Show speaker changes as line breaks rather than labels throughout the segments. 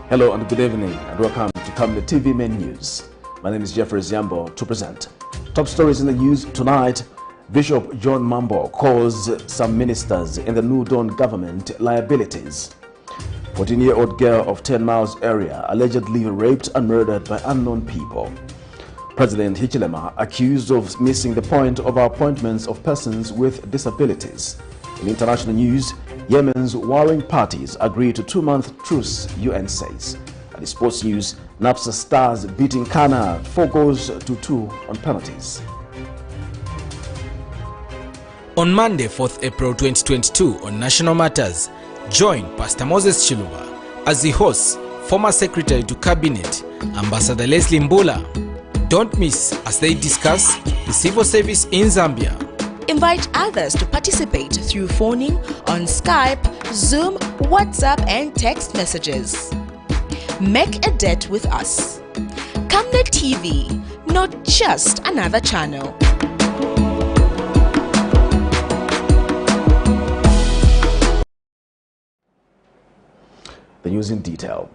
Hello and good evening and welcome to Camnet TV Main News. My name is Jeffrey Ziambo to present. Top stories in the news tonight. Bishop John MAMBO calls some ministers in the New Dawn government liabilities. 14-year-old girl of 10 Miles area allegedly raped and murdered by unknown people. President Hichilema accused of missing the point of our appointments of persons with disabilities. In international news, Yemen's warring parties agree to 2-month truce, UN says. And in sports news, NAPSA stars beating NKANA 4-2 on penalties.
On Monday, 4th April 2022, on National Matters, join Pastor Moses Chiluba as he hosts former Secretary to Cabinet, Ambassador Leslie Mbula. Don't miss as they discuss the civil service in Zambia.
Invite others to participate through phoning on Skype, Zoom, WhatsApp and text messages. Make a date with us. Camnet TV, not just another channel.
The news in detail.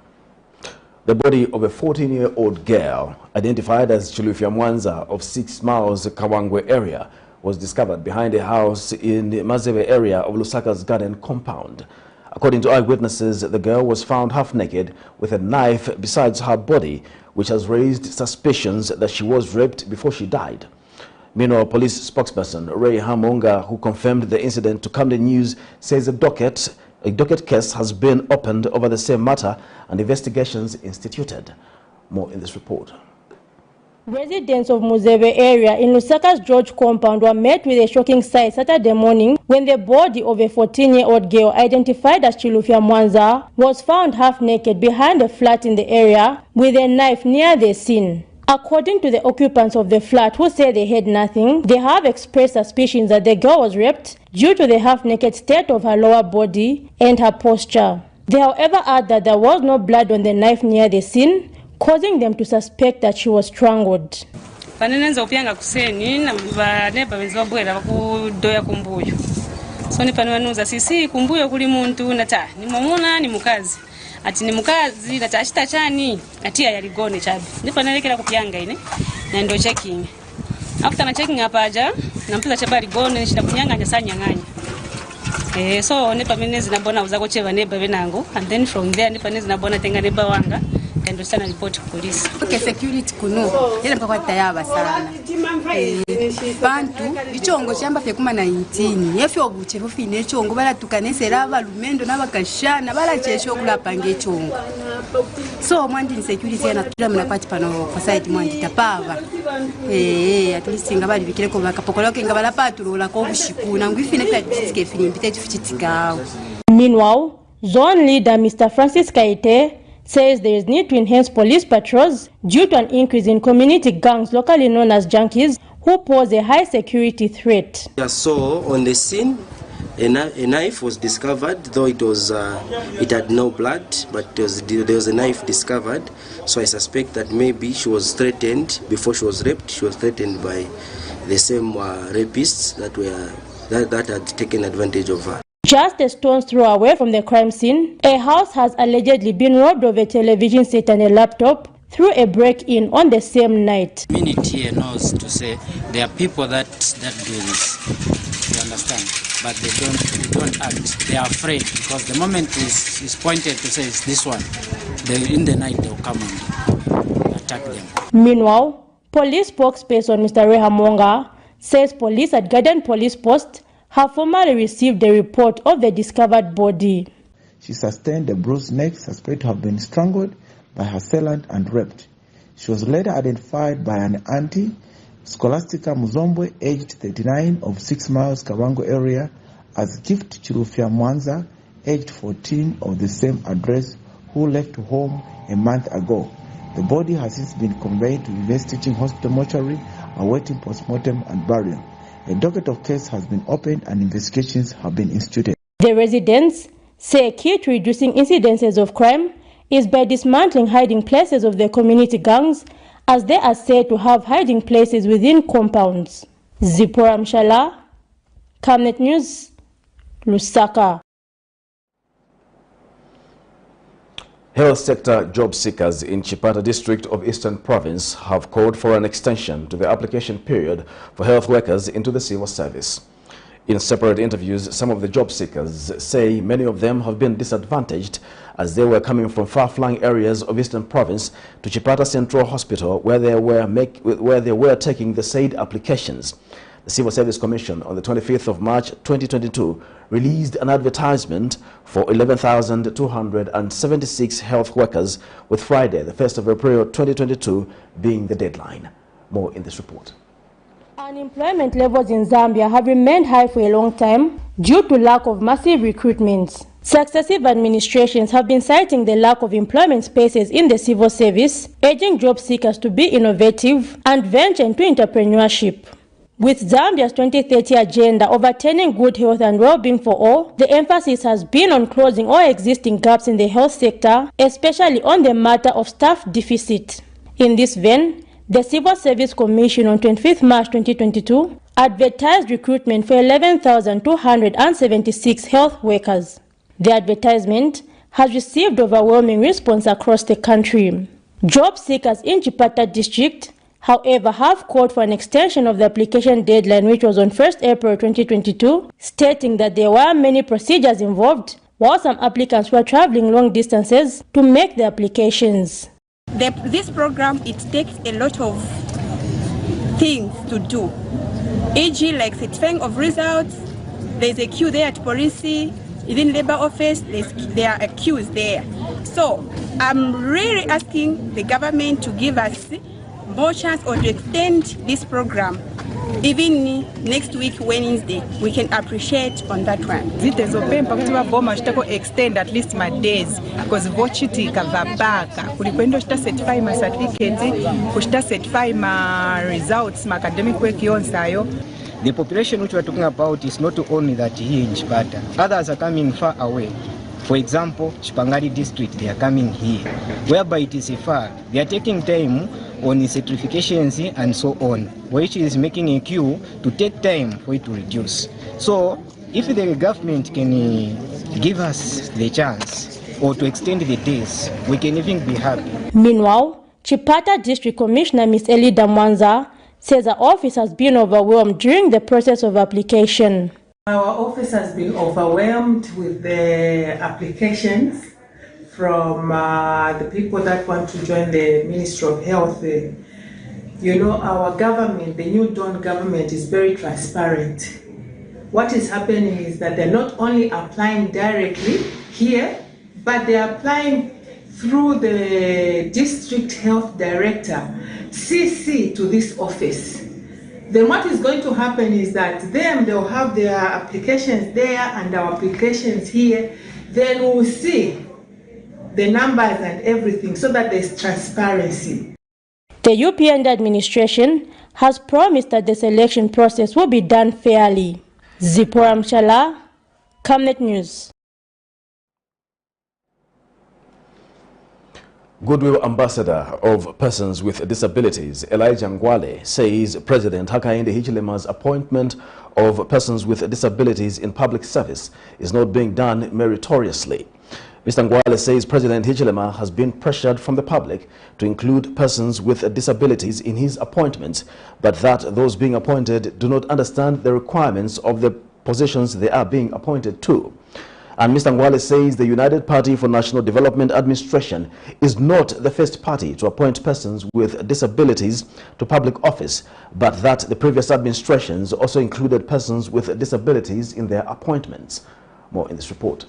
The body of a 14-year-old girl, identified as Chilufya Mwanza of 6 Miles Kawangwe area, was discovered behind a house in the Mazeve area of Lusaka's garden compound. According to eyewitnesses, the girl was found half naked with a knife besides her body, which has raised suspicions that she was raped before she died. Meanwhile, police spokesperson Ray Hamonga, who confirmed the incident to Camden News, says a docket case has been opened over the same matter and investigations instituted. More in this report.
Residents of Muzebe area in Lusaka's George compound were met with a shocking sight Saturday morning when the body of a 14-year-old girl identified as Chilufya Mwanza was found half naked behind a flat in the area with a knife near the scene. According to the occupants of the flat, who say they had nothing, they have expressed suspicions that the girl was raped due to the half-naked state of her lower body and her posture. They however add that there was no blood on the knife near the scene, causing them to suspect that she was strangled.
Panenenza upyanga kuseni na vaneba wenzobwera bakudoya kumbuyo. So ni panwanuza sisi kumbuyo kuli muntu nata ni mamuna ni mukazi. Ati ni mukazi nata ashita chani atia yaligone chabi. Ndipo nalekera kupyanga ine na ndo checking. After na checking apaja nampiza chaba ligone nishida kunyanga nyasanyanganya. So nipa menezi nabona uzako cheva neba benango, and then from there nipa nezi nabona tenga neba wanga and sana report to police.
Okay, security kuno yele mpaka tayaba sana bantu ichongo chamba fe kuma 19 yefyo buche fofine ichongo bala tukanesera balumendo nabakashana bala chesho kulapanga ichongo. So mwandi ni security yana tula mnapati pano kwa side mwandi tapava at least ngabali bikire ko bakapokoloke ngabala patulola ko bushikuna ngwifine pya kitike fini mpite chifitika.
Meanwhile, zone leader Mr. Francis Kaite says there is need to enhance police patrols due to an increase in community gangs locally known as junkies who pose a high security threat.
So on the scene, a knife was discovered, though it had no blood, but there was a knife discovered. So I suspect that maybe she was threatened before she was raped. She was threatened by the same rapists that had taken advantage of her.
Just a stone's throw away from the crime scene, a house has allegedly been robbed of a television set and a laptop through a break-in on the same night.
The community here knows to say there are people that do this, you understand, but they don't act. They are afraid because the moment is pointed to say it's this one, in the night they'll come and attack them.
Meanwhile, police spokesperson Mr. Rehamonga says police at Garden Police Post have formally received a report of the discovered body.
She sustained a bruised neck, suspected to have been strangled by her assailant and raped. She was later identified by an auntie, Scholastica Muzombwe, aged 39, of 6 Miles Kawango area, as Gift Chilufya Mwanza, aged 14, of the same address, who left home a month ago. The body has since been conveyed to University Teaching Hospital mortuary, awaiting postmortem and burial. A docket of case has been opened and investigations have been instituted.
The residents say a key to reducing incidences of crime is by dismantling hiding places of the community gangs, as they are said to have hiding places within compounds. Zipora Mshala, Camnet News, Lusaka.
Health sector job seekers in Chipata district of Eastern Province have called for an extension to the application period for health workers into the civil service. In separate interviews, some of the job seekers say many of them have been disadvantaged as they were coming from far-flung areas of Eastern Province to Chipata Central Hospital where they were taking the said applications. The Civil Service Commission on the 25th of March 2022 released an advertisement for 11,276 health workers, with Friday, the 1st of April 2022 being the deadline. More in this report.
Unemployment levels in Zambia have remained high for a long time due to lack of massive recruitments. Successive administrations have been citing the lack of employment spaces in the civil service, urging job seekers to be innovative and venture into entrepreneurship. With Zambia's 2030 agenda of attaining good health and well-being for all, the emphasis has been on closing all existing gaps in the health sector, especially on the matter of staff deficit. In this vein, the Civil Service Commission on 25th March 2022 advertised recruitment for 11,276 health workers. The advertisement has received overwhelming response across the country. Job seekers in Chipata district, however, have called for an extension of the application deadline, which was on 1st April 2022, stating that there were many procedures involved, while some applicants were traveling long distances to make the applications.
This program, it takes a lot of things to do, e.g. like certifying of results. There's a queue there at police, within labor office, there are queues there. So I'm really asking the government to give us more chance or to extend this program. Even next week, Wednesday, we can appreciate on that one.
Extend at least my days because vochiti kavabaka kulikwenda shita certify my certificate, kushita certify my results, my academic work yonsayo.
The population which we are talking about is not only that here in Chipata. Others are coming far away. For example, Chipangari district, they are coming here, whereby it is far. They are taking time on the certifications and so on, which is making a queue to take time for it to reduce. So, if the government can give us the chance or to extend the days, we can even be happy.
Meanwhile, Chipata District Commissioner Ms. Elida Mwanza says her office has been overwhelmed during the process of application.
Our office has been overwhelmed with the applications from the people that want to join the Ministry of Health. You know, our government, the New Dawn government, is very transparent. What is happening is that they're not only applying directly here, but they're applying through the district health director, CC, to this office. Then what is going to happen is that they'll have their applications there and our applications here. Then we'll see the numbers and everything so that there's transparency.
The UPN administration has promised that the selection process will be done fairly. Zipporah Mshala, Camnet News.
Goodwill Ambassador of Persons with Disabilities, Elijah Ngwale, says President Hakainde Hichilema's appointment of persons with disabilities in public service is not being done meritoriously. Mr. Ngwale says President Hichilema has been pressured from the public to include persons with disabilities in his appointments, but that those being appointed do not understand the requirements of the positions they are being appointed to. And Mr. Ngwale says the United Party for National Development Administration is not the first party to appoint persons with disabilities to public office, but that the previous administrations also included persons with disabilities in their appointments. More in this report.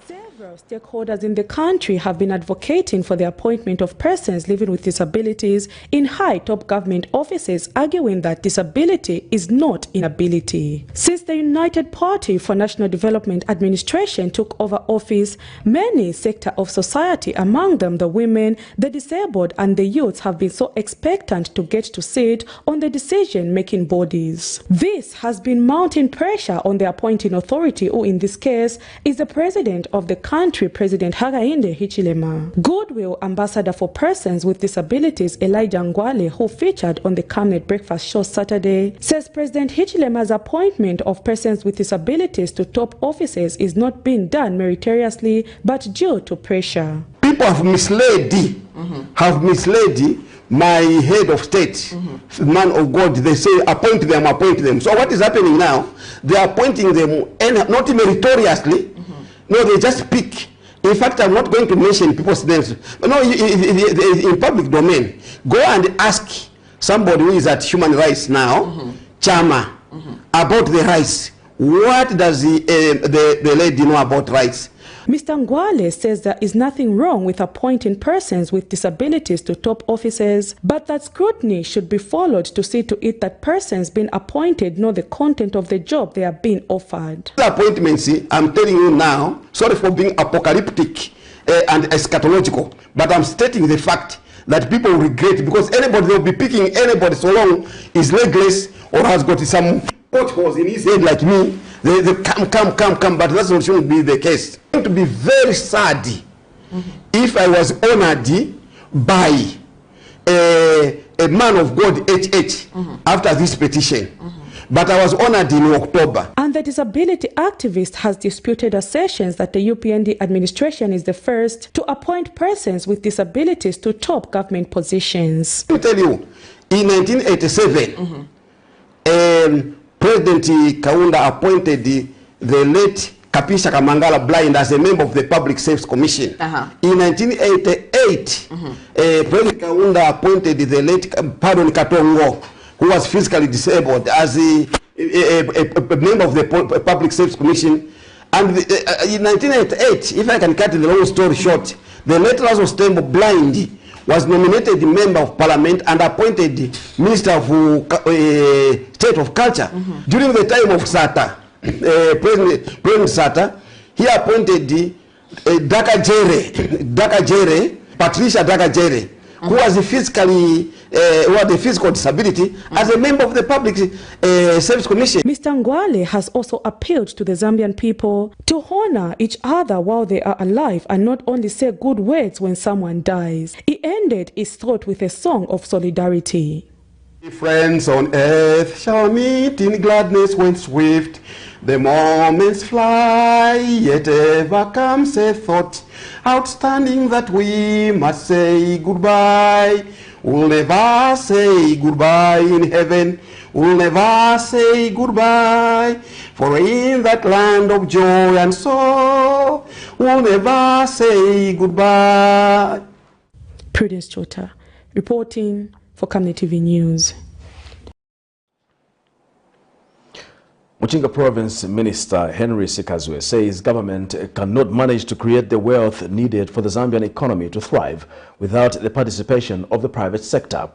Several stakeholders in the country have been advocating for the appointment of persons living with disabilities in high top government offices, arguing that disability is not inability. Since the United Party for National Development Administration took over office, many sectors of society, among them the women, the disabled and the youth, have been so expectant to get to sit on the decision-making bodies. This has been mounting pressure on the appointing authority, who in this case is the President of the country, country, President Hakainde Hichilema. Goodwill Ambassador for Persons with Disabilities Elijah Ngwale, who featured on the Camnet Breakfast Show Saturday, says President Hichilema's appointment of persons with disabilities to top offices is not being done meritoriously, but due to pressure.
People have misled my head of state, man of God. They say appoint them, appoint them. So what is happening now? They are appointing them, and not meritoriously. No, they just pick. In fact, I'm not going to mention people's names. No, in public domain, go and ask somebody who is at human rights now, Chama, about the rights. What does the lady know about rights?
Mr. Ngwale says there is nothing wrong with appointing persons with disabilities to top offices, but that scrutiny should be followed to see to it that persons being appointed know the content of the job they are being offered.
The appointments, I'm telling you now, sorry for being apocalyptic and eschatological, but I'm stating the fact that people regret, because anybody, they'll be picking anybody so long is legless or has got some potholes in his head like me. They come, but that shouldn't be the case. It's going to be very sad if I was honored by a man of God, after this petition. But I was honored in October.
And the disability activist has disputed assertions that the UPND administration is the first to appoint persons with disabilities to top government positions.
Let me tell you, in 1987, President Kaunda appointed the late Kapisha Kamangala Blind as a member of the Public Service Commission. In 1988, President Kaunda appointed the late Pardon Katongo, who was physically disabled, as a member of the Public Service Commission. And in 1988, if I can cut the long story short, the late Lazarus Tembo Blind was nominated member of parliament and appointed Minister of State of Culture. During the time of Sata, President Sata, he appointed Patricia Dakajere, who was physically, who had a physical disability, as a member of the Public Service Commission.
Mr. Ngwale has also appealed to the Zambian people to honor each other while they are alive and not only say good words when someone dies. He ended his thought with a song of solidarity.
Friends on earth shall meet in gladness when swift the moments fly, yet ever comes a thought outstanding that we must say goodbye. We'll never say goodbye in heaven. We'll never say goodbye. For in that land of joy and sorrow, we'll never say goodbye.
Prudence Chota, reporting for Camnet TV News.
Muchinga Province Minister Henry Sikazwe says government cannot manage to create the wealth needed for the Zambian economy to thrive without the participation of the private sector.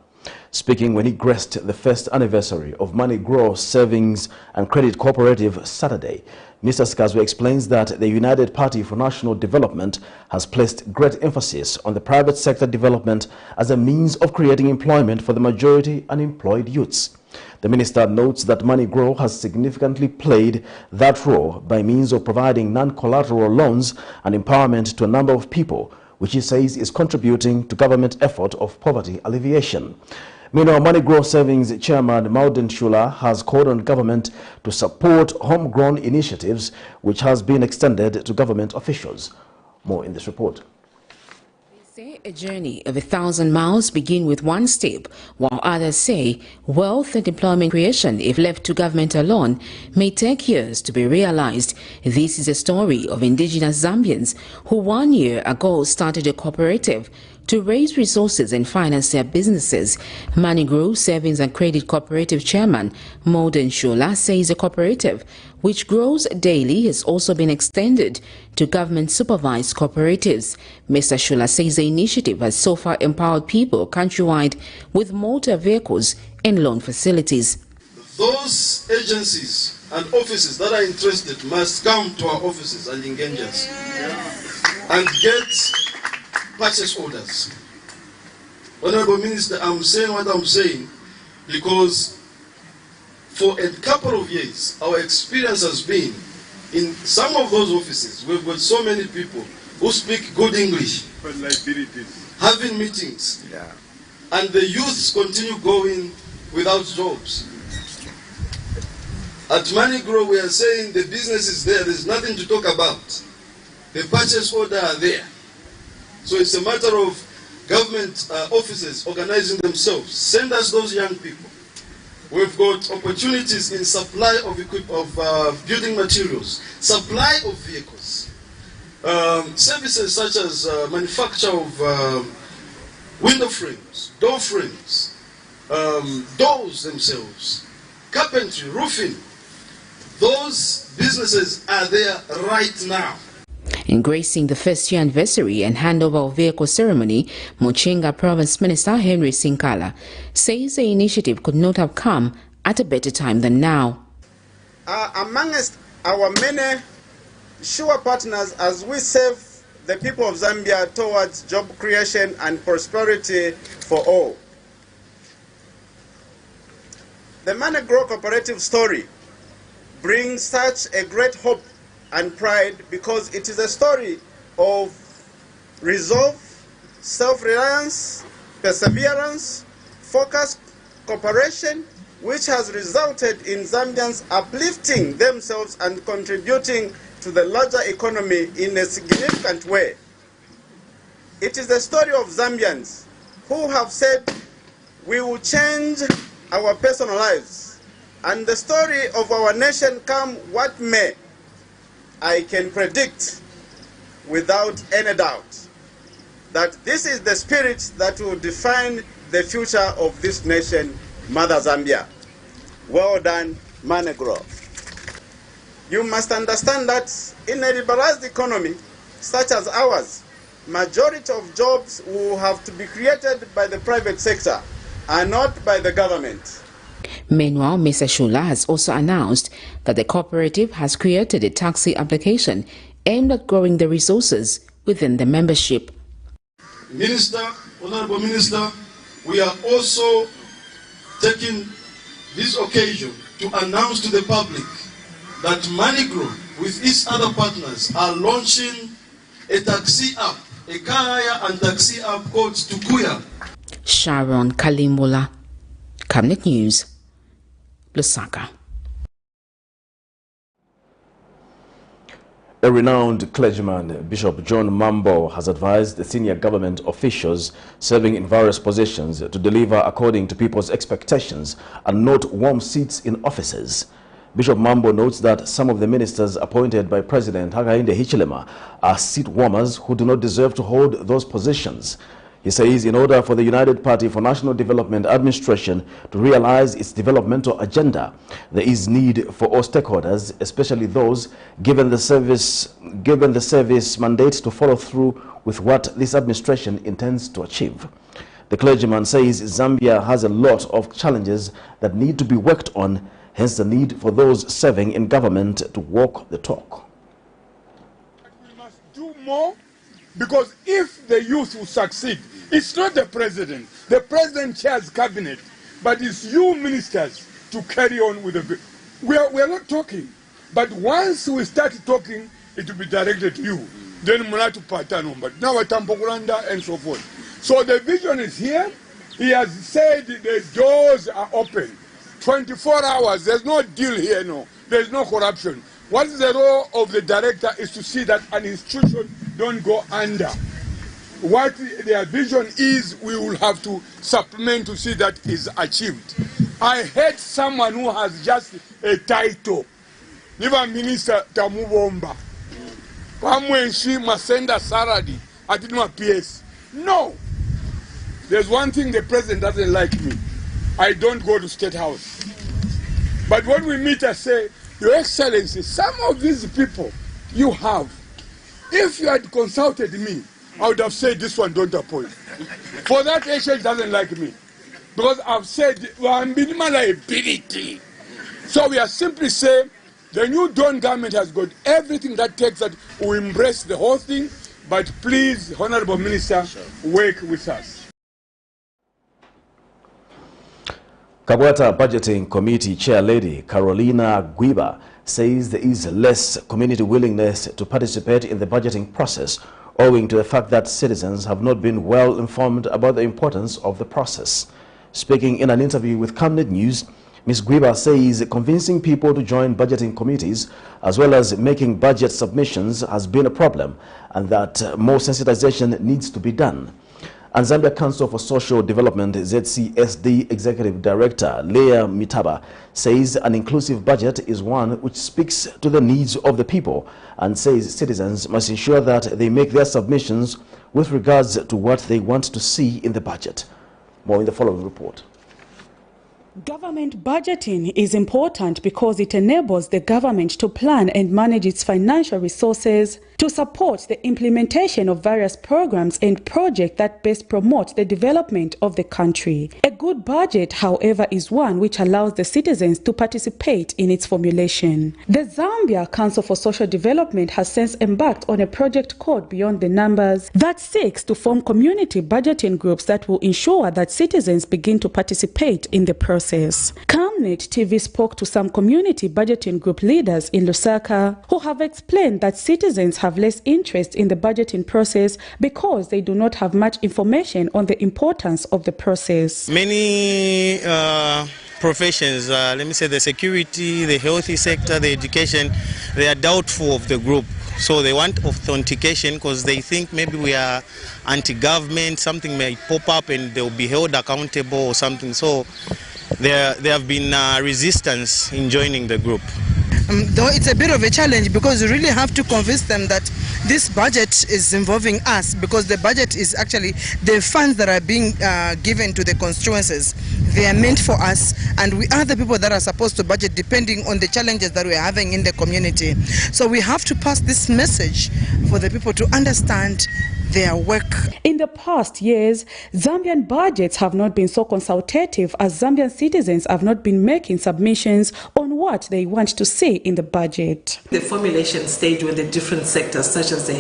Speaking when he graced the first anniversary of Money Grow Savings and Credit Cooperative Saturday, Mr. Sikazwe explains that the United Party for National Development has placed great emphasis on the private sector development as a means of creating employment for the majority unemployed youths. The minister notes that Money Grow has significantly played that role by means of providing non-collateral loans and empowerment to a number of people, which he says is contributing to government effort of poverty alleviation. Meanwhile, Money Grow Savings Chairman Mauden Shula has called on government to support homegrown initiatives, which has been extended to government officials. More in this report.
Say a journey of 1,000 miles begin with one step, while others say wealth and employment creation, if left to government alone, may take years to be realized. This is a story of indigenous Zambians who 1 year ago started a cooperative to raise resources and finance their businesses. Money Grow Savings and Credit Cooperative Chairman Mauden Shula says the cooperative, which grows daily, has also been extended to government-supervised cooperatives. Mr. Shula says the initiative has so far empowered people countrywide with motor vehicles and loan facilities.
Those agencies and offices that are interested must come to our offices and engage us and get purchase orders. Honorable Minister, I'm saying what I'm saying because for a couple of years our experience has been in some of those offices, we've got so many people who speak good English, having meetings, and the youths continue going without jobs. At Manigro, we are saying the business is there, there's nothing to talk about. The purchase order are there. So it's a matter of government offices organizing themselves. Send us those young people. We've got opportunities in supply of building materials, supply of vehicles, services such as manufacture of window frames, door frames, doors themselves, carpentry, roofing. Those businesses are there right now.
In gracing the first year anniversary and handover of vehicle ceremony, Muchinga Province Minister Henry Sinkala says the initiative could not have come at a better time than now.
Amongst our many sure partners as we serve the people of Zambia towards job creation and prosperity for all. The Manigro cooperative story brings such a great hope and pride because it is a story of resolve, self-reliance, perseverance, focused cooperation, which has resulted in Zambians uplifting themselves and contributing to the larger economy in a significant way. It is the story of Zambians who have said we will change our personal lives, and the story of our nation come what may. I can predict without any doubt that this is the spirit that will define the future of this nation, Mother Zambia. Well done, Manigro. You must understand that in a liberalized economy such as ours, majority of jobs will have to be created by the private sector and not by the government.
Meanwhile, Mr. Shula has also announced that the cooperative has created a taxi application aimed at growing the resources within the membership.
Minister, Honorable Minister, we are also taking this occasion to announce to the public that Manigro, with its other partners, are launching a taxi app, a car hire and taxi app called Tukuya.
Sharon Kalimbola, Camnet News, Lusaka.
A renowned clergyman, Bishop John MAMBO, has advised the senior government officials serving in various positions to deliver according to people's expectations and not warm seats in offices. Bishop MAMBO notes that some of the ministers appointed by President Hakainde Hichilema are seat warmers who do not deserve to hold those positions. He says in order for the United Party for National Development Administration to realize its developmental agenda, there is need for all stakeholders, especially those given the service mandate, to follow through with what this administration intends to achieve. The clergyman says Zambia has a lot of challenges that need to be worked on, hence the need for those serving in government to walk the talk.
We must do more, because if the youth will succeed, it's not the president. The president chairs cabinet, but it's you ministers to carry on with the... We are not talking, but once we start talking, it will be directed to you. Then Mulatu Patano, but now Tampokulanda and so forth. So the vision is here. He has said the doors are open. 24 hours, there's no deal here, no. There's no corruption. What is the role of the director is to see that an institution don't go under. What their vision is, we will have to supplement to see that is achieved. I heard someone who has just a title, even Minister Tamubomba, Pamwenshi Masenda Saradi, I didn't know PS. No. There's one thing the president doesn't like me. I don't go to State House. But when we meet, I say, Your Excellency, some of these people you have, if you had consulted me, I would have said this one don't appoint. For that, HL doesn't like me. Because I've said, well, minimal liability. So we are simply saying, the new Dawn government has got everything that takes that we embrace the whole thing, but please, Honorable Minister, work with us.
Kabwata Budgeting Committee Chair Lady Carolina Guiba says there is less community willingness to participate in the budgeting process owing to the fact that citizens have not been well informed about the importance of the process. Speaking in an interview with Camnet News, Ms. Guiba says convincing people to join budgeting committees as well as making budget submissions has been a problem and that more sensitization needs to be done. And Zambia Council for Social Development ZCSD Executive Director Leah Mitaba says an inclusive budget is one which speaks to the needs of the people and says citizens must ensure that they make their submissions with regards to what they want to see in the budget. More in the following report.
Government budgeting is important because it enables the government to plan and manage its financial resources to support the implementation of various programs and projects that best promote the development of the country. A good budget, however, is one which allows the citizens to participate in its formulation. The Zambia Council for Social Development has since embarked on a project called Beyond the Numbers that seeks to form community budgeting groups that will ensure that citizens begin to participate in the process. Camnet TV spoke to some community budgeting group leaders in Lusaka who have explained that citizens have less interest in the budgeting process because they do not have much information on the importance of the process.
Many professions, let me say the security, the healthy sector, the education, they are doubtful of the group. So they want authentication because they think maybe we are anti-government, something may pop up and they'll be held accountable or something. So there have been resistance in joining the group.
Though it's a bit of a challenge because you really have to convince them that this budget is involving us, because the budget is actually the funds that are being given to the constituencies. They are meant for us and we are the people that are supposed to budget depending on the challenges that we are having in the community. So we have to pass this message for the people to understand their work.
In the past years, Zambian budgets have not been so consultative as Zambian citizens have not been making submissions on what they want to see in the budget.
The formulation stage with the different sectors such as the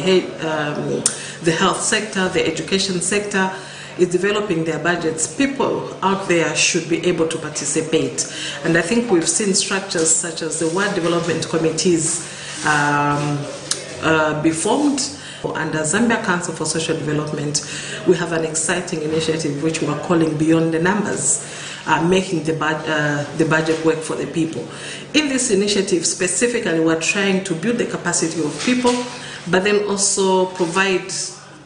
health sector, the education sector is developing their budgets. People out there should be able to participate. And I think we've seen structures such as the Ward Development Committees be formed. Under Zambia Council for Social Development, we have an exciting initiative which we are calling Beyond the Numbers, making the budget work for the people. In this initiative specifically, we're trying to build the capacity of people, but then also provide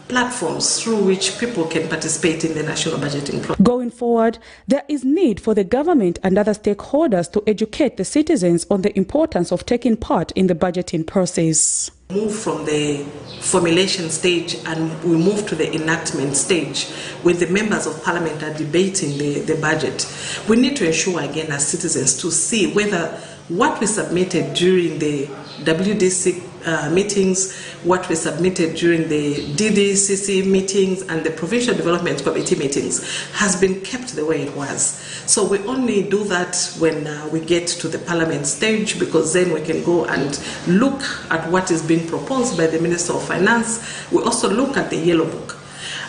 platforms through which people can participate in the national budgeting process.
Going forward, there is need for the government and other stakeholders to educate the citizens on the importance of taking part in the budgeting process.
Move from the formulation stage and we move to the enactment stage when the members of parliament are debating the budget. We need to ensure again as citizens to see whether what we submitted during the WDC meetings, what we submitted during the DDCC meetings and the Provincial Development Committee meetings has been kept the way it was. So we only do that when we get to the parliament stage, because then we can go and look at what is being proposed by the Minister of Finance. We also look at the Yellow Book.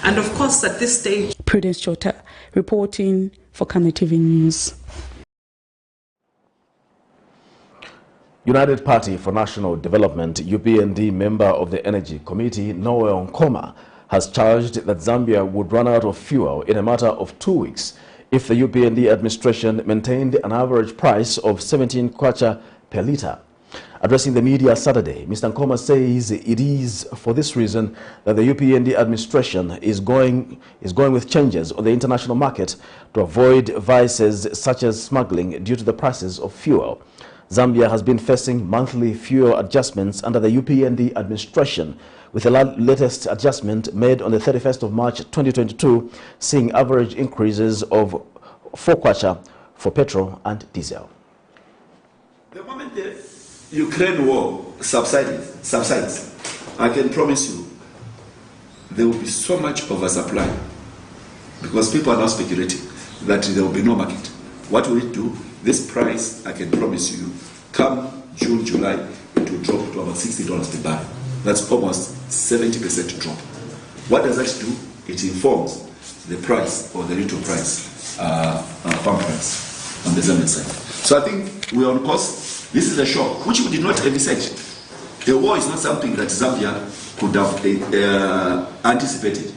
And of course at this stage...
Prudence Chota reporting for Camnet TV News.
United Party for National Development, UPND member of the Energy Committee, Noel Nkoma, has charged that Zambia would run out of fuel in a matter of 2 weeks if the UPND administration maintained an average price of 17 kwacha per litre. Addressing the media Saturday, Mr. Nkoma says it is for this reason that the UPND administration is going with changes on the international market to avoid vices such as smuggling due to the prices of fuel. Zambia has been facing monthly fuel adjustments under the UPND administration, with the latest adjustment made on the 31st of March 2022, seeing average increases of 4 kwacha for petrol and diesel.
The moment the Ukraine war subsides, I can promise you there will be so much oversupply, because people are now speculating that there will be no market. What will it do? This price, I can promise you, come June, July, it will drop to about $60 per barrel. That's almost 70% drop. What does that do? It informs the price or the retail price, farm price. on the Zambian side. So I think we're on course. This is a shock, which we did not envisage. A war is not something that Zambia could have anticipated.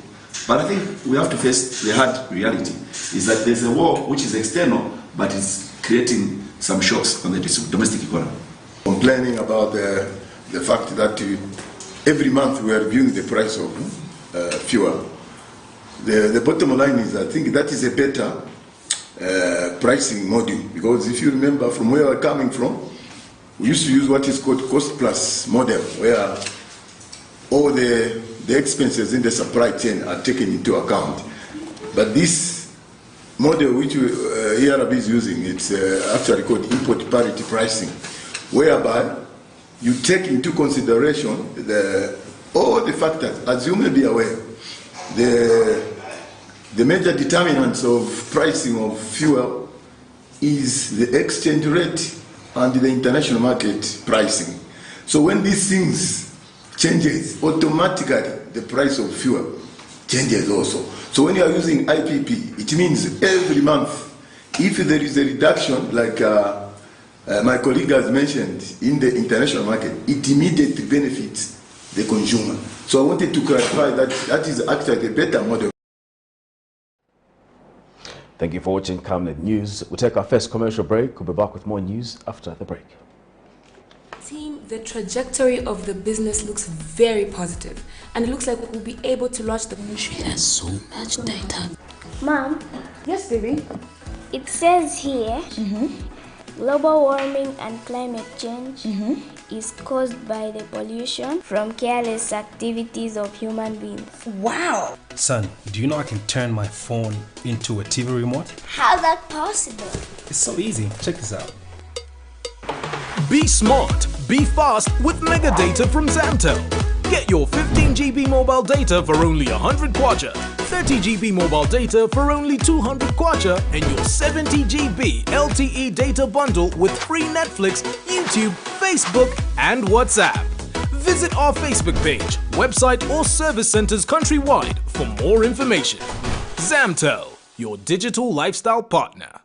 But I think we have to face the hard reality, is that there's a war which is external, but it's creating some shocks on the domestic economy.
Complaining about the fact that every month we are reviewing the price of fuel. The bottom line is, I think that is a better pricing model, because if you remember from where we're coming from, we used to use what is called cost plus model, where all the expenses in the supply chain are taken into account. But this model which ERB is using, it's actually called import parity pricing, whereby you take into consideration all the factors. As you may be aware, the major determinants of pricing of fuel is the exchange rate and the international market pricing. So when these things changes, automatically the price of fuel changes also. So when you are using IPP, it means every month, if there is a reduction, like my colleague has mentioned, in the international market, it immediately benefits the consumer. So I wanted to clarify that that is actually a better model.
Thank you for watching Camnet News. We'll take our first commercial break. We'll be back with more news after the break.
Team, the trajectory of the business looks very positive, and it looks like we'll be able to launch the ministry.
There's so much data.
Mom?
Yes, baby?
It says here, global warming and climate change is caused by the pollution from careless activities of human beings.
Wow!
Son, do you know I can turn my phone into a TV remote?
How's that possible?
It's so easy. Check this out.
Be smart, be fast with mega data from Zamtel. Get your 15 GB mobile data for only 100 kwacha, 30 GB mobile data for only 200 kwacha, and your 70 GB LTE data bundle with free Netflix, YouTube, Facebook, and WhatsApp. Visit our Facebook page, website, or service centers countrywide for more information. Zamtel, your digital lifestyle partner.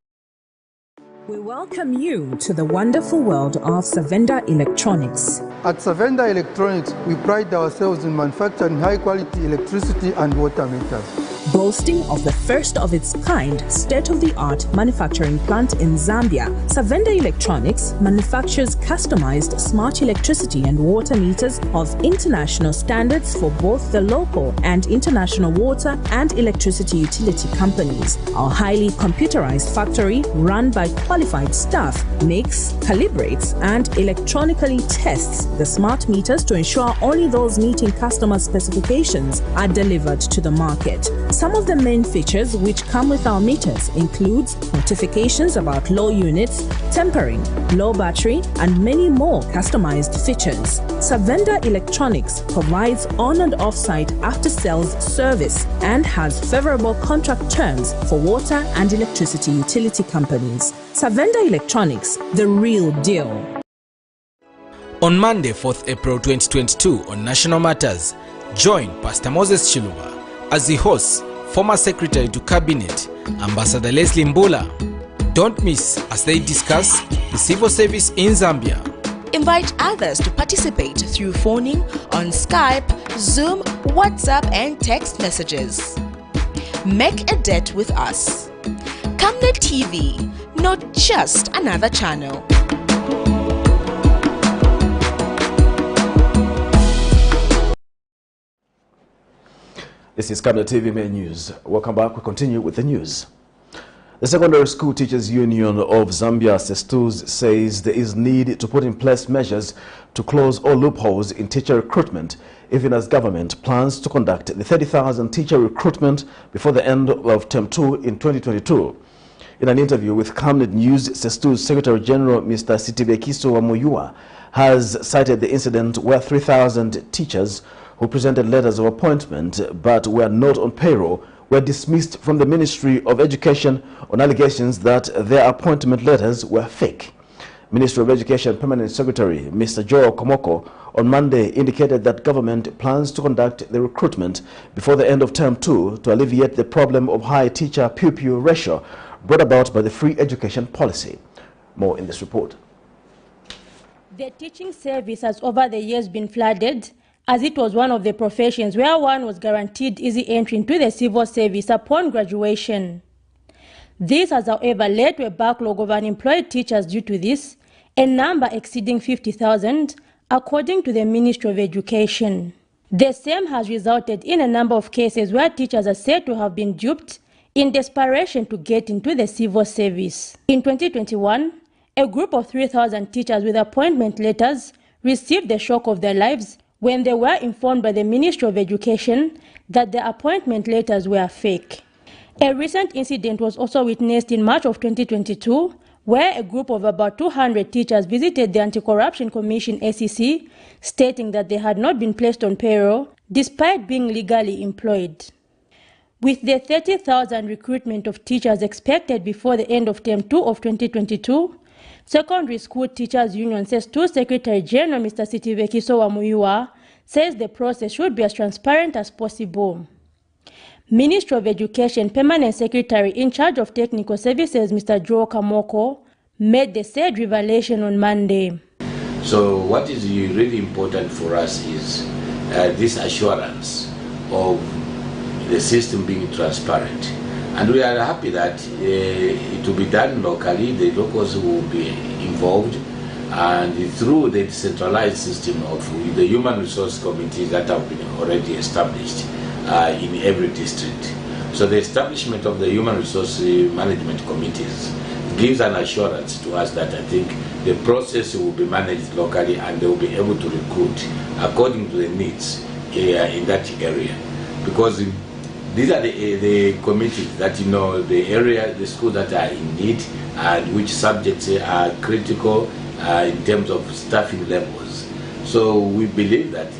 We welcome you to the wonderful world of Savenda Electronics.
At Savenda Electronics, we pride ourselves in manufacturing high-quality electricity and water meters.
Boasting of the first of its kind state-of-the-art manufacturing plant in Zambia, Savenda Electronics manufactures customized smart electricity and water meters of international standards for both the local and international water and electricity utility companies. Our highly computerized factory, run by qualified staff, makes, calibrates, and electronically tests the smart meters to ensure only those meeting customer specifications are delivered to the market. Some of the main features which come with our meters includes notifications about low units, tempering, low battery, and many more customized features. Savenda Electronics provides on and off-site after-sales service and has favorable contract terms for water and electricity utility companies. Savenda Electronics, the real deal.
On Monday, 4th April 2022 on National Matters, join Pastor Moses Chiluba as he hosts former Secretary to Cabinet, Ambassador Leslie Mbula. Don't miss as they discuss the civil service in Zambia.
Invite others to participate through phoning on Skype, Zoom, WhatsApp, and text messages. Make a date with us. Camnet TV, not just another channel.
This is Camnet TV Main News. Welcome back. We continue with the news. The Secondary School Teachers Union of Zambia, SESTUS, says there is need to put in place measures to close all loopholes in teacher recruitment, even as government plans to conduct the 30,000 teacher recruitment before the end of Term 2 in 2022. In an interview with Camnet News, SESTUS Secretary General Mr. Sitibekiso Wamuyua has cited the incident where 3,000 teachers who presented letters of appointment but were not on payroll were dismissed from the Ministry of Education on allegations that their appointment letters were fake. Ministry of Education Permanent Secretary Mr. Joel Komoko on Monday indicated that government plans to conduct the recruitment before the end of Term 2 to alleviate the problem of high teacher-pupil ratio brought about by the free education policy. More in this report.
The teaching service has over the years been flooded, as it was one of the professions where one was guaranteed easy entry into the civil service upon graduation. This has, however, led to a backlog of unemployed teachers due to this, a number exceeding 50,000, according to the Ministry of Education. The same has resulted in a number of cases where teachers are said to have been duped in desperation to get into the civil service. In 2021, a group of 3,000 teachers with appointment letters received the shock of their lives when they were informed by the Ministry of Education that their appointment letters were fake. A recent incident was also witnessed in March of 2022, where a group of about 200 teachers visited the Anti-Corruption Commission (ACC), stating that they had not been placed on payroll despite being legally employed. With the 30,000 recruitment of teachers expected before the end of Term 2 of 2022, Secondary School Teachers Union CES2 Secretary General Mr. Sitivekiso Wamuyua says the process should be as transparent as possible. Ministry of Education Permanent Secretary in charge of Technical Services Mr. Joe Kamoko made the said revelation on Monday.
So what is really important for us is this assurance of the system being transparent. And we are happy that it will be done locally, the locals will be involved, and through the decentralized system of the human resource committees that have been already established in every district. So the establishment of the human resource management committees gives an assurance to us that I think the process will be managed locally and they will be able to recruit according to the needs in that area. Because these are the committees that the schools that are in need and which subjects are critical in terms of staffing levels. So we believe that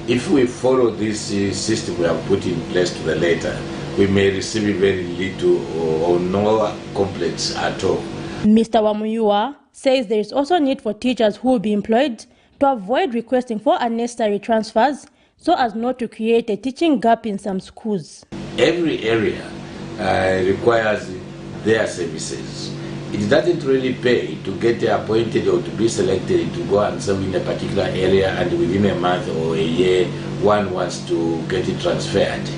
if we follow this system we have put in place to the letter, we may receive very little or no complaints at all.
Mr. Wamuyua says there is also need for teachers who will be employed to avoid requesting for unnecessary transfers so as not to create a teaching gap in some schools.
Every area requires their services. It doesn't really pay to get appointed or to be selected to go and serve in a particular area and within a month or a year one wants to get it transferred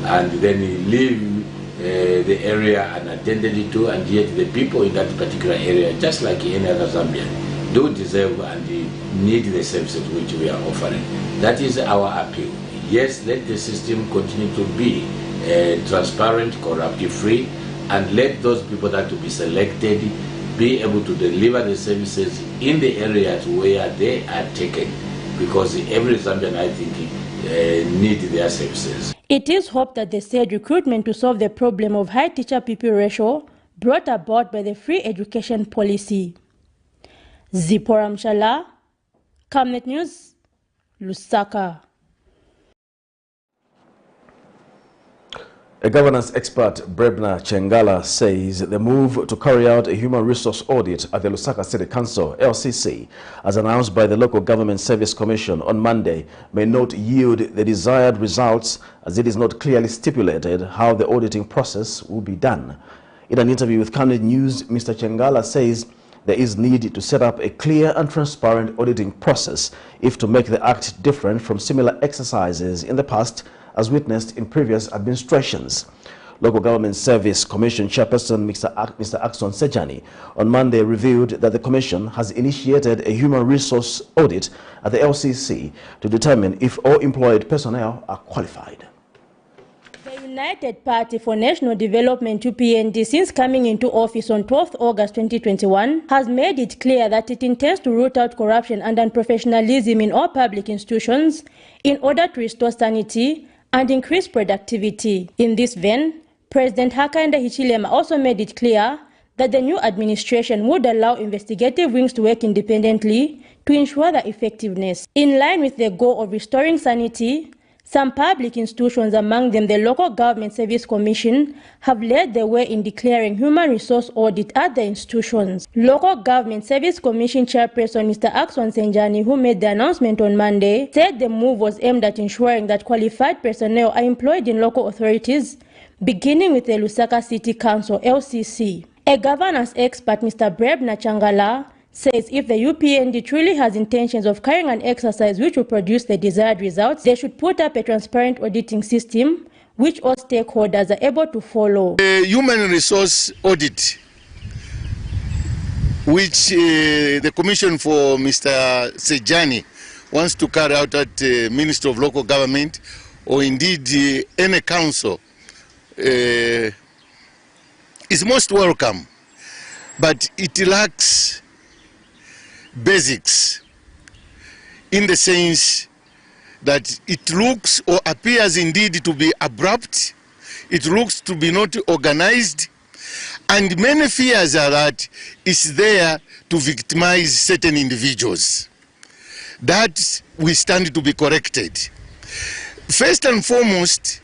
and then leave the area unattended to, and yet the people in that particular area, just like any other Zambian, do deserve and need the services which we are offering. That is our appeal. Yes, let the system continue to be transparent, corruption-free, and let those people that will be selected be able to deliver the services in the areas where they are taken, because every Zambian, I think, need their services.
It is hoped that the said recruitment to solve the problem of high teacher-pupil ratio brought about by the free education policy. Zipporah Mshala, Camnet News, Lusaka.
A governance expert, Brebna Chengala, says the move to carry out a human resource audit at the Lusaka City Council, LCC, as announced by the Local Government Service Commission on Monday, may not yield the desired results, as it is not clearly stipulated how the auditing process will be done. In an interview with Camnet News, Mr. Chengala says there is need to set up a clear and transparent auditing process if to make the Act different from similar exercises in the past, as witnessed in previous administrations. Local Government Service Commission Chairperson Mr. Axon Sejani on Monday revealed that the Commission has initiated a human resource audit at the LCC to determine if all employed personnel are qualified.
The United Party for National Development, UPND, since coming into office on 12th August 2021, has made it clear that it intends to root out corruption and unprofessionalism in all public institutions in order to restore sanity and increase productivity. In this vein, President Hakainde Hichilema also made it clear that the new administration would allow investigative wings to work independently to ensure their effectiveness. In line with the goal of restoring sanity, some public institutions, among them the Local Government Service Commission, have led the way in declaring human resource audit at the institutions. Local Government Service Commission Chairperson Mr. Axon Senjani, who made the announcement on Monday, said the move was aimed at ensuring that qualified personnel are employed in local authorities, beginning with the Lusaka City Council, LCC. A governance expert, Mr. Breb Nachangala, says if the UPND truly has intentions of carrying an exercise which will produce the desired results, they should put up a transparent auditing system which all stakeholders are able to follow.
The human resource audit, which the Commission for Mr. Sejani wants to carry out at the Ministry of Local Government, or indeed any council, is most welcome, but it lacks basics in the sense that it looks or appears indeed to be abrupt, it looks to be not organized, and many fears are that it's there to victimize certain individuals. That we stand to be corrected. First and foremost,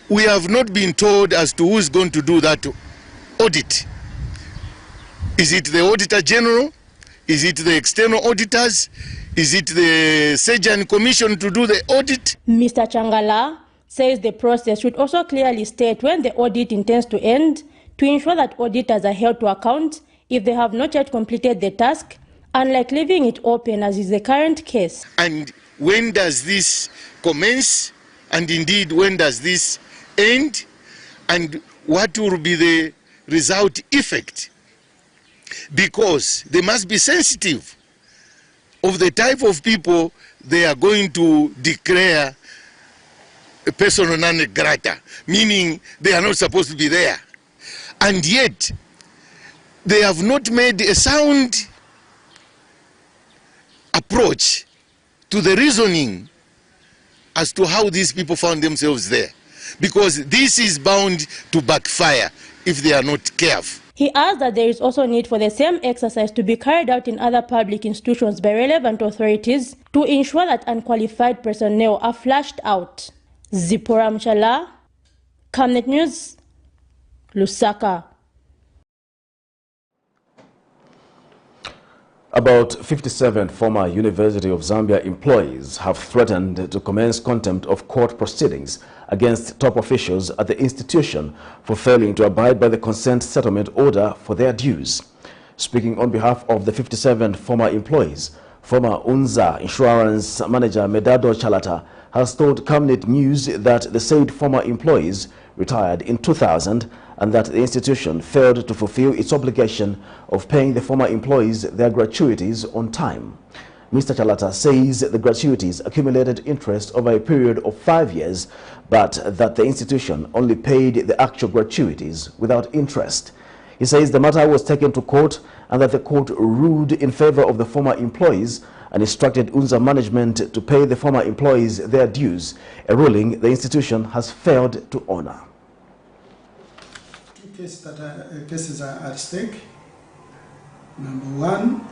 we have not been told as to who is going to do that audit. Is it the Auditor General? Is it the external auditors? Is it the Sejani Commission to do the audit?
Mr. Changala says the process should also clearly state when the audit intends to end to ensure that auditors are held to account if they have not yet completed the task, unlike leaving it open as is the current case.
And when does this commence? And indeed, when does this end? And what will be the result effect? Because they must be sensitive of the type of people they are going to declare a persona non grata, meaning they are not supposed to be there. And yet, they have not made a sound approach to the reasoning as to how these people found themselves there. Because this is bound to backfire if they are not careful.
He adds that there is also need for the same exercise to be carried out in other public institutions by relevant authorities to ensure that unqualified personnel are flushed out. Zipporah Mchala, Camnet News, Lusaka.
About 57 former University of Zambia employees have threatened to commence contempt of court proceedings against top officials at the institution for failing to abide by the consent settlement order for their dues. Speaking on behalf of the 57 former employees, former UNZA insurance manager Medado Chalata has told Camnet News that the said former employees retired in 2000 and that the institution failed to fulfill its obligation of paying the former employees their gratuities on time. Mr. Chalata says the gratuities accumulated interest over a period of 5 years, but that the institution only paid the actual gratuities without interest. He says the matter was taken to court and that the court ruled in favor of the former employees and instructed UNZA management to pay the former employees their dues, a ruling the institution has failed to honor.
Two cases are at stake. Number one,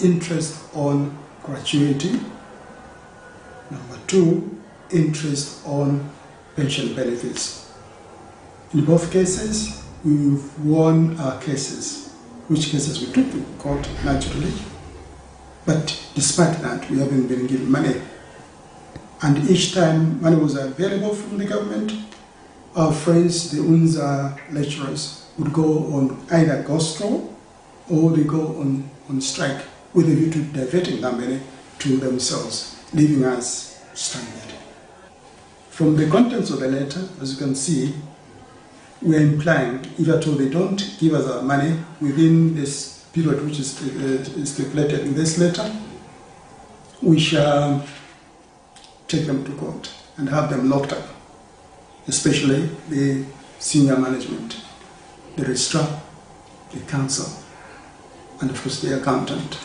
interest on gratuity. Number two, interest on pension benefits. In both cases, we've won our cases, which cases we took to court naturally. But despite that, we haven't been given money. And each time money was available from the government, our friends, the UNZA lecturers, would go on either gospel or they go on strike with a view to diverting that money to themselves, leaving us stranded. From the contents of the letter, as you can see, we are implying, if at all they don't give us our money within this period which is stipulated in this letter, we shall take them to court and have them locked up, especially the senior management, the registrar, the council, and of course the accountant.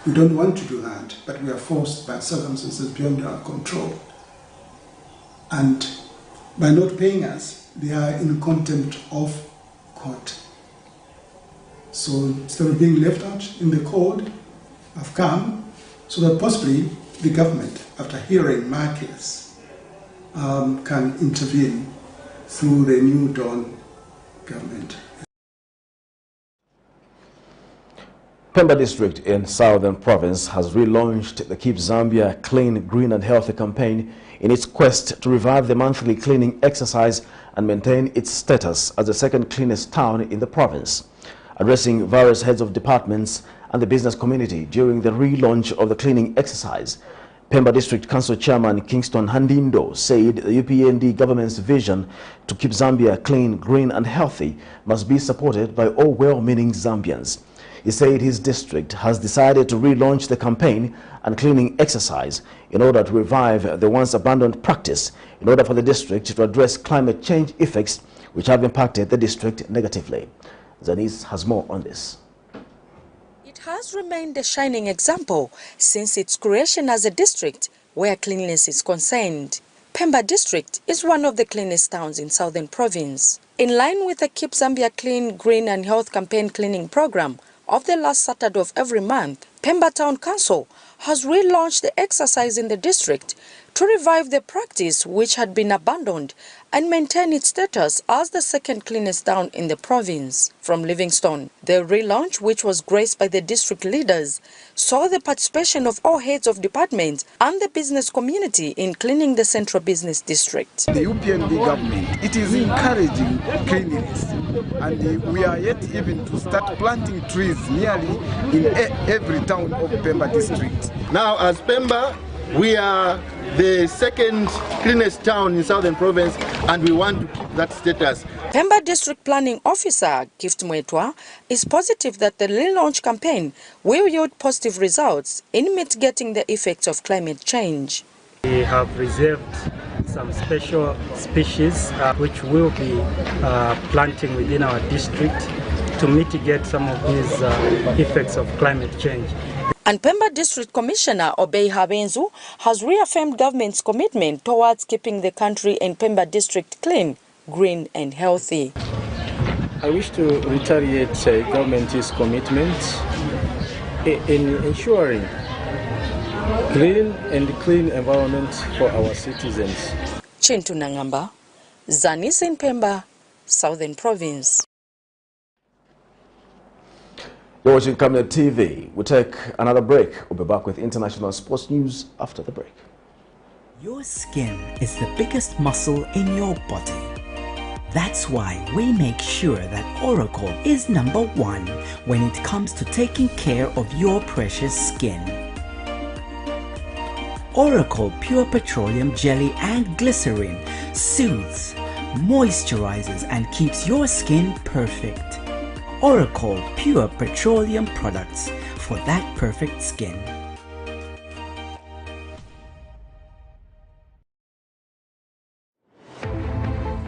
We don't want to do that, but we are forced by circumstances beyond our control. And by not paying us, they are in contempt of court. So instead of being left out in the court, I've come so that possibly the government, after hearing my case, can intervene through the New Dawn government.
Pemba district in Southern Province has relaunched the Keep Zambia Clean, Green and Healthy campaign in its quest to revive the monthly cleaning exercise and maintain its status as the second cleanest town in the province. Addressing various heads of departments and the business community during the relaunch of the cleaning exercise, Pemba District Council Chairman Kingston Handindo said the UPND government's vision to keep Zambia clean, green and healthy must be supported by all well-meaning Zambians. He said his district has decided to relaunch the campaign and cleaning exercise in order to revive the once abandoned practice in order for the district to address climate change effects which have impacted the district negatively. Zanis has more on this.
It has remained a shining example since its creation as a district where cleanliness is concerned. Pemba district is one of the cleanest towns in Southern Province. In line with the Keep Zambia Clean, Green and Health campaign cleaning program of the last Saturday of every month, Pemba Town Council has relaunched the exercise in the district to revive the practice which had been abandoned and maintain its status as the second cleanest town in the province. From Livingstone, the relaunch, which was graced by the district leaders, saw the participation of all heads of departments and the business community in cleaning the central business district.
The UPND government, it is encouraging cleanliness, and we are yet even to start planting trees nearly in every town of Pemba district.
Now, as Pemba, we are the second cleanest town in Southern Province, and we want to keep that status.
Pemba District Planning Officer Gift Mwetwa is positive that the relaunch campaign will yield positive results in mitigating the effects of climate change.
We have reserved some special species which we'll be planting within our district to mitigate some of these effects of climate change.
And Pemba District Commissioner Obey Habenzu has reaffirmed government's commitment towards keeping the country and Pemba District clean, green and healthy.
I wish to reiterate government's commitment in ensuring green and clean environment for our citizens.
Chintu Nangamba, Zanis in Pemba, Southern Province.
You're watching Camnet TV. We'll take another break. We'll be back with international sports news after the break.
Your skin is the biggest muscle in your body. That's why we make sure that Oracle is #1 when it comes to taking care of your precious skin. Oracle Pure Petroleum Jelly and Glycerin soothes, moisturizes and keeps your skin perfect. Oracle Pure Petroleum products for that perfect skin.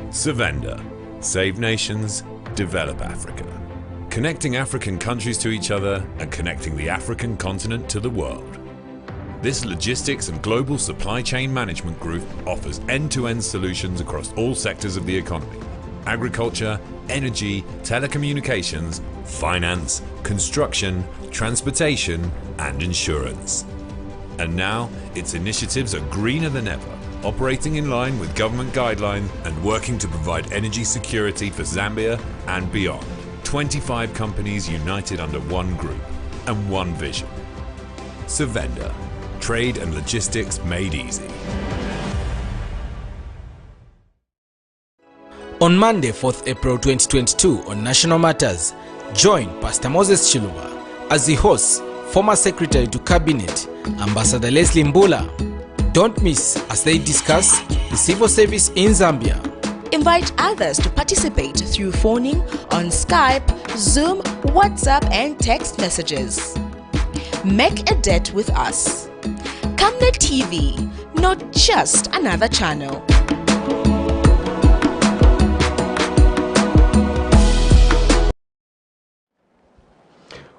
Savenda. Save nations, develop Africa. Connecting African countries to each other and connecting the African continent to the world. This logistics and global supply chain management group offers end-to-end solutions across all sectors of the economy. Agriculture, energy, telecommunications, finance, construction, transportation and insurance. And now its initiatives are greener than ever, operating in line with government guidelines and working to provide energy security for Zambia and beyond. 25 companies united under one group and one vision. Savenda, trade and logistics made easy.
On Monday, 4th April 2022 on National Matters, join Pastor Moses Chiluba as he hosts former Secretary to Cabinet, Ambassador Leslie Mbula. Don't miss as they discuss the civil service in Zambia.
Invite others to participate through phoning on Skype, Zoom, WhatsApp and text messages. Make a date with us. Camnet TV, not just another channel.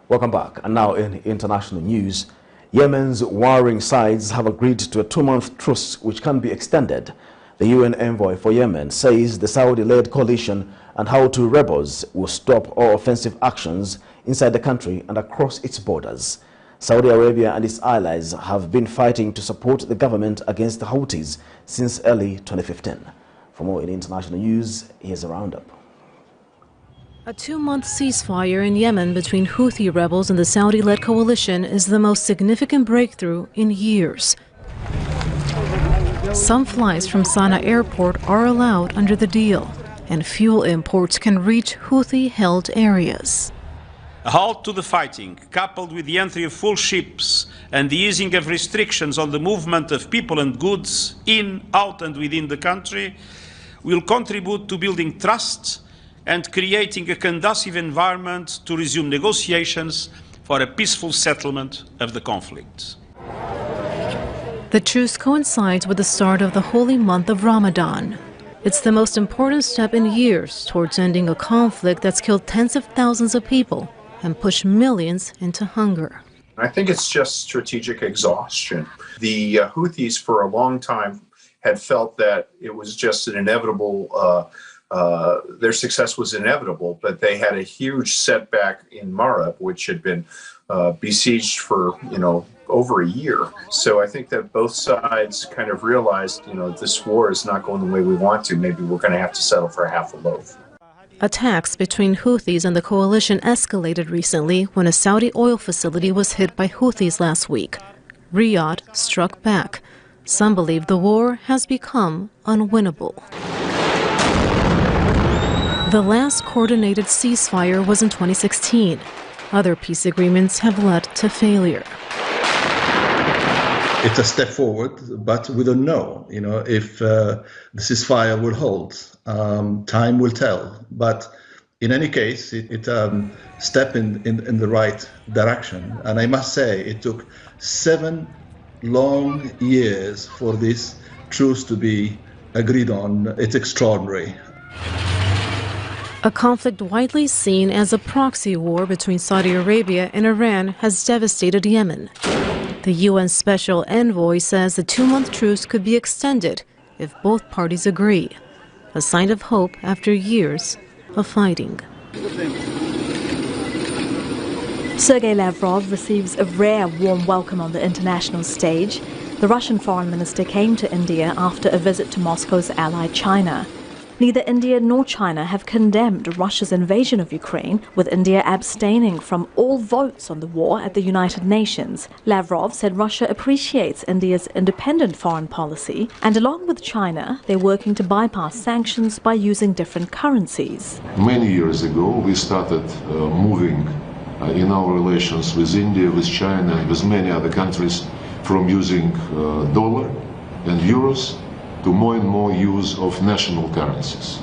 Welcome back. And now in international news, Yemen's warring sides have agreed to a 2-month truce which can be extended. The UN envoy for Yemen says the Saudi-led coalition and Houthi rebels will stop all offensive actions inside the country and across its borders. Saudi Arabia and its allies have been fighting to support the government against the Houthis since early 2015. For more in international news, here's a roundup.
A 2-month ceasefire in Yemen between Houthi rebels and the Saudi-led coalition is the most significant breakthrough in years. Some flights from Sana'a airport are allowed under the deal, and fuel imports can reach Houthi-held areas.
A halt to the fighting, coupled with the entry of full ships and the easing of restrictions on the movement of people and goods in, out and within the country, will contribute to building trust and creating a conducive environment to resume negotiations for a peaceful settlement of the conflict.
The truce coincides with the start of the holy month of Ramadan. It's the most important step in years towards ending a conflict that's killed tens of thousands of people and pushed millions into hunger.
I think it's just strategic exhaustion. The Houthis for a long time had felt that it was just an inevitable, their success was inevitable, but they had a huge setback in Marib, which had been besieged for, over a year. So I think that both sides kind of realized, this war is not going the way we want to. Maybe we're going to have to settle for half a loaf.
Attacks between Houthis and the coalition escalated recently when a Saudi oil facility was hit by Houthis last week. Riyadh struck back. Some believe the war has become unwinnable. The last coordinated ceasefire was in 2016. Other peace agreements have led to failure.
It's a step forward, but we don't know, if the ceasefire will hold. Time will tell. But in any case, it's a step in the right direction. And I must say, it took 7 long years for this truce to be agreed on. It's extraordinary.
A conflict widely seen as a proxy war between Saudi Arabia and Iran has devastated Yemen. The UN Special Envoy says the 2-month truce could be extended if both parties agree, a sign of hope after years of fighting.
Sergei Lavrov receives a rare warm welcome on the international stage. The Russian foreign minister came to India after a visit to Moscow's ally China. Neither India nor China have condemned Russia's invasion of Ukraine, with India abstaining from all votes on the war at the United Nations. Lavrov said Russia appreciates India's independent foreign policy, and along with China, they're working to bypass sanctions by using different currencies.
Many years ago, we started moving in our relations with India, with China, and with many other countries from using dollar and euros to more and more use of national currencies.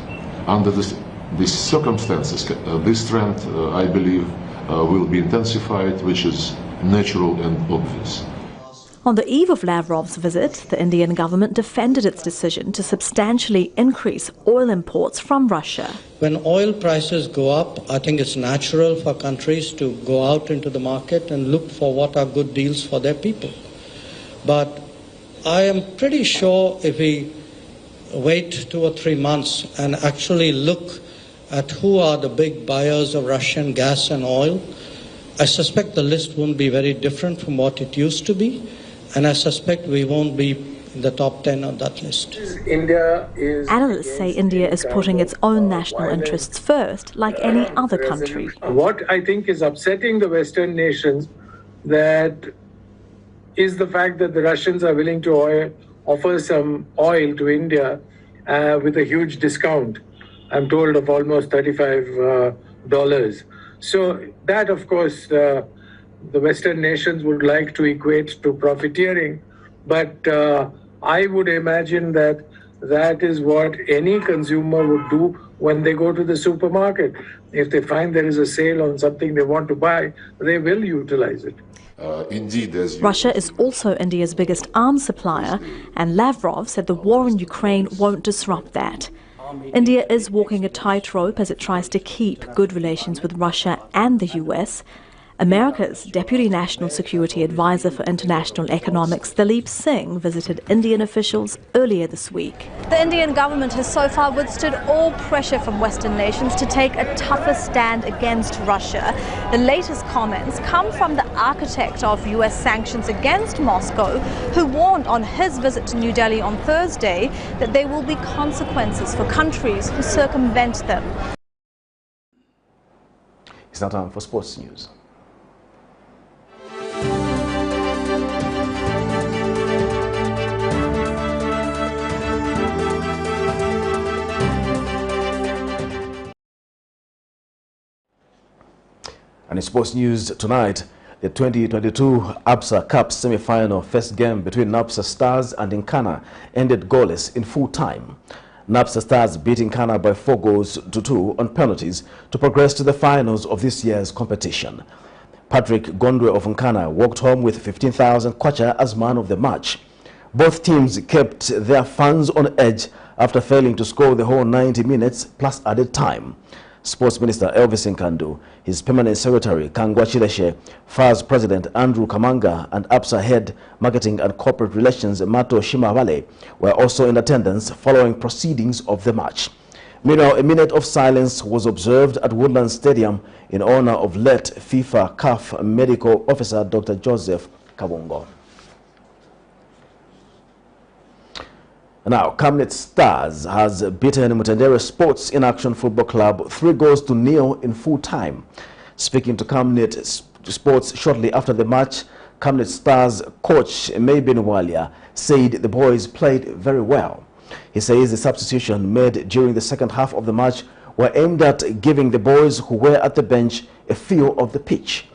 Under these circumstances, this trend, I believe, will be intensified, which is natural and obvious.
On the eve of Lavrov's visit, the Indian government defended its decision to substantially increase oil imports from Russia.
When oil prices go up, I think it's natural for countries to go out into the market and look for what are good deals for their people. But I am pretty sure if we wait 2 or 3 months and actually look at who are the big buyers of Russian gas and oil, I suspect the list won't be very different from what it used to be, and I suspect we won't be in the top 10 on that list.
Analysts say India is putting its own national interests first, like any other country.
What I think is upsetting the Western nations that is the fact that the Russians are willing to offer some oil to India with a huge discount, I'm told, of almost $35. So that, of course, the Western nations would like to equate to profiteering, but I would imagine that that is what any consumer would do when they go to the supermarket. If they find there is a sale on something they want to buy, they will utilize it.
Indeed,
Russia is also India's biggest arms supplier, and Lavrov said the war in Ukraine won't disrupt that. India is walking a tightrope as it tries to keep good relations with Russia and the US. America's Deputy National Security Advisor for International Economics, Dalip Singh, visited Indian officials earlier this week. The Indian government has so far withstood all pressure from Western nations to take a tougher stand against Russia. The latest comments come from the architect of US sanctions against Moscow, who warned on his visit to New Delhi on Thursday that there will be consequences for countries who circumvent them.
It's now time for sports news. And in sports news tonight, the 2022 NAPSA Cup semi-final first game between NAPSA Stars and NKANA ended goalless in full time. NAPSA Stars beat NKANA by 4-2 on penalties to progress to the finals of this year's competition. Patrick Gondwe of NKANA walked home with 15,000 kwacha as man of the match. Both teams kept their fans on edge after failing to score the whole 90 minutes plus added time. Sports Minister Elvis Nkandu, his Permanent Secretary Kangwa Chileshe, FAR's President Andrew Kamanga, and APSA Head Marketing and Corporate Relations Mato Shimawale were also in attendance following proceedings of the match. Meanwhile, a minute of silence was observed at Woodlands Stadium in honor of late FIFA CAF Medical Officer Dr. Joseph Kabongo. Now, Camnet Stars has beaten Mutendere Sports in Action Football Club 3-0 in full time. Speaking to Camnet Sports shortly after the match, Camnet Stars coach Maybin Walia said the boys played very well. He says the substitution made during the second half of the match were aimed at giving the boys who were at the bench a feel of the pitch.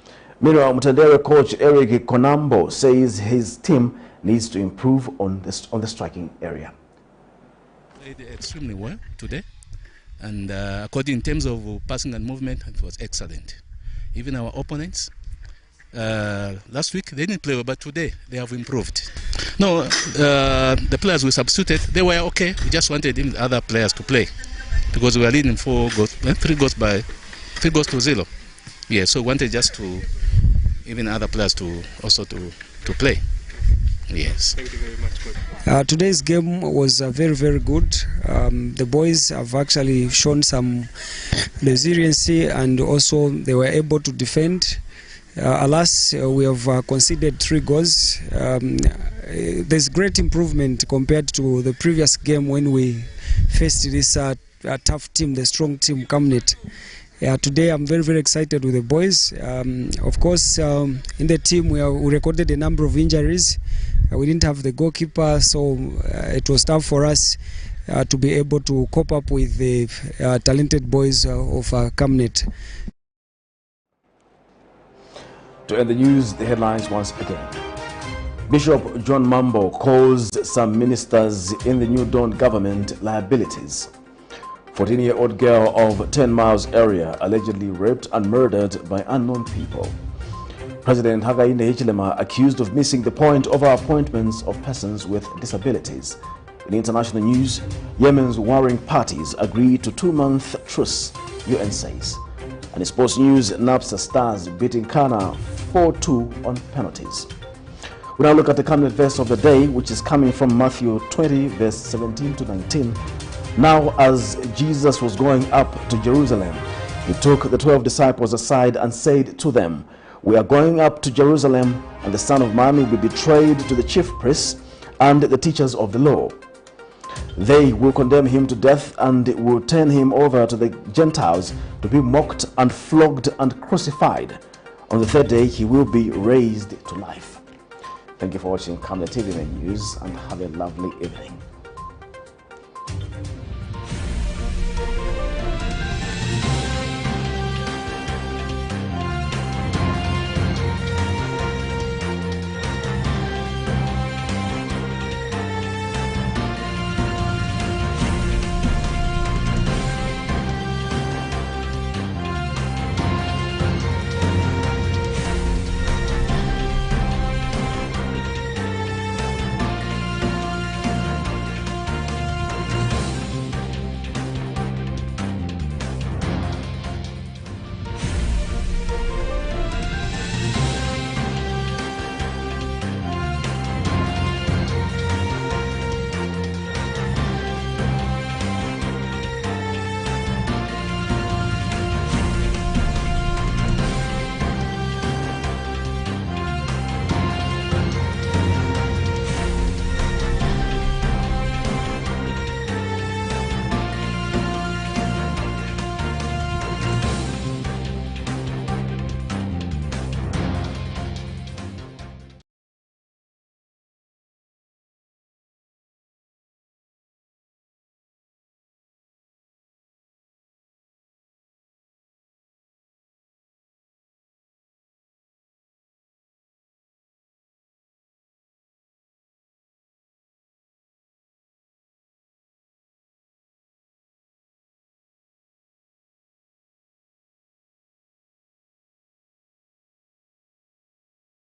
Meanwhile, Mutendere coach Eric Konambo says his team needs to improve on the striking area.
Played extremely well today, and according in terms of passing and movement, it was excellent. Even our opponents last week they didn't play well, but today they have improved. No, the players we substituted, they were okay. We just wanted even other players to play because we were leading 3 goals to 0. Yeah, so we wanted just to even other players to also to play. Yes.
Thank you very much, Coach. Today's game was very, very good. The boys have actually shown some resiliency, and also they were able to defend. Alas, we have conceded 3 goals. There's great improvement compared to the previous game when we faced this tough team, the strong team, Camnet. Today I'm very, very excited with the boys. Of course, in the team we recorded a number of injuries. We didn't have the goalkeeper, so it was tough for us to be able to cope up with the talented boys of Camnet.
To end the news, the headlines once again. Bishop John MAMBO calls some ministers in the New Dawn government liabilities. 14-year-old girl of 10 Miles area allegedly raped and murdered by unknown people. President Hakainde Hichilema accused of missing the point of our appointments of persons with disabilities. In international news, Yemen's warring parties agreed to 2-month truce, UN says. And in sports news, NAPSA Stars beating NKANA 4-2 on penalties. We now look at the Camnet verse of the day, which is coming from Matthew 20, verse 17 to 19. Now, as Jesus was going up to Jerusalem, he took the 12 disciples aside and said to them, "We are going up to Jerusalem, and the Son of Man will be betrayed to the chief priests and the teachers of the law. They will condemn him to death and will turn him over to the Gentiles to be mocked and flogged and crucified. On the third day, he will be raised to life." Thank you for watching Camnet TV News, and have a lovely evening.